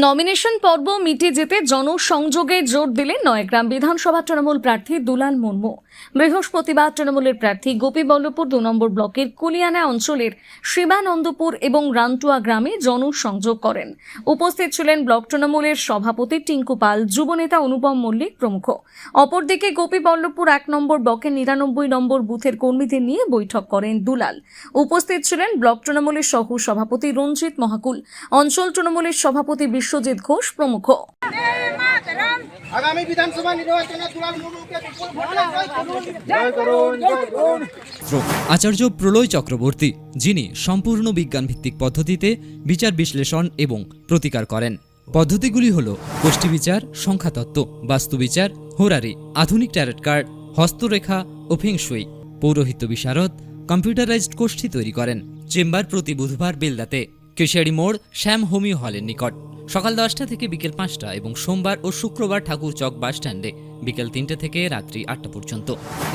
Nomination পর্ব মিটে যেতে জনসংযোগে জোর দিলেন নয়াগ্রাম বিধানসভা তৃণমূল প্রার্থী দুলাল মুর্মু। বৃহস্পতিবার তৃণমূলের প্রার্থী গোপীবল্লভপুর 2 নম্বর ব্লকের কুলিয়ানা অঞ্চলের শিবানন্দপুর এবং রানটুয়া গ্রামে জনসংযোগ করেন। উপস্থিত ছিলেন ব্লক তৃণমূলের সভাপতি টিঙ্কু পাল, যুবনেতা অনুপম মল্লিক প্রমুখ। অপরদিকে গোপীবল্লভপুর 1 নম্বর ব্লকের 99 নম্বর বুথের কর্মীদের নিয়ে বৈঠক করেন দুলাল। উপস্থিত ছিলেন ব্লক তৃণমূলের সহ সভাপতি রঞ্জিত মহাকুল, অঞ্চল তৃণমূলের সভাপতি বিশ্বজিৎ ঘোষ প্রমুখ। আগামী বিধানসভা নির্বাচনে দুলাল মুর্মুকে বিপুল ভোটে আচার্য প্রলয় চক্রবর্তী, যিনি সম্পূর্ণ বিজ্ঞান ভিত্তিক পদ্ধতিতে বিচার বিশ্লেষণ এবং প্রতিকার করেন। পদ্ধতিগুলি হল গোষ্ঠী বিচার, সংখ্যাতত্ত্ব, বাস্তুবিচার, হোরারি, আধুনিক ট্যারট কার্ড, হস্তরেখা ও ফেংশুই। পৌরোহিত্য বিশারদ, কম্পিউটারাইজড গোষ্ঠী তৈরি করেন। চেম্বার প্রতি বুধবার বেলদাতে, কেশিয়ারি মোড়, শ্যাম হোমিও হলের নিকট, সকাল 10টা থেকে বিকেল 5টা এবং সোমবার ও শুক্রবার ঠাকুরচক বাসস্ট্যান্ডে বিকেল 3টে থেকে রাত্রি 8টা পর্যন্ত।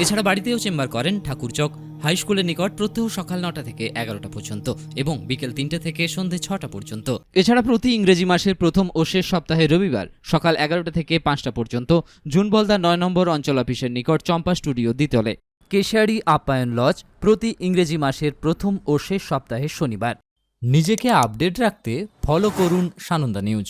এছাড়া বাড়িতেও চেম্বার করেন ঠাকুরচক হাই স্কুলের নিকট প্রত্যহ সকাল 9টা থেকে 11টা পর্যন্ত এবং বিকেল 3টে থেকে সন্ধে 6টা পর্যন্ত। এছাড়া প্রতি ইংরেজি মাসের প্রথম ও শেষ সপ্তাহে রবিবার সকাল 11টা থেকে 5টা পর্যন্ত জুনবলদা 9 নম্বর অঞ্চল অফিসের নিকট চম্পা স্টুডিও দ্বিতলে। কেশিয়ারি আপ্যায়ন লজ প্রতি ইংরেজি মাসের প্রথম ও শেষ সপ্তাহে শনিবার। নিজেকে আপডেট রাখতে ফলো করুন সানন্দা নিউজ।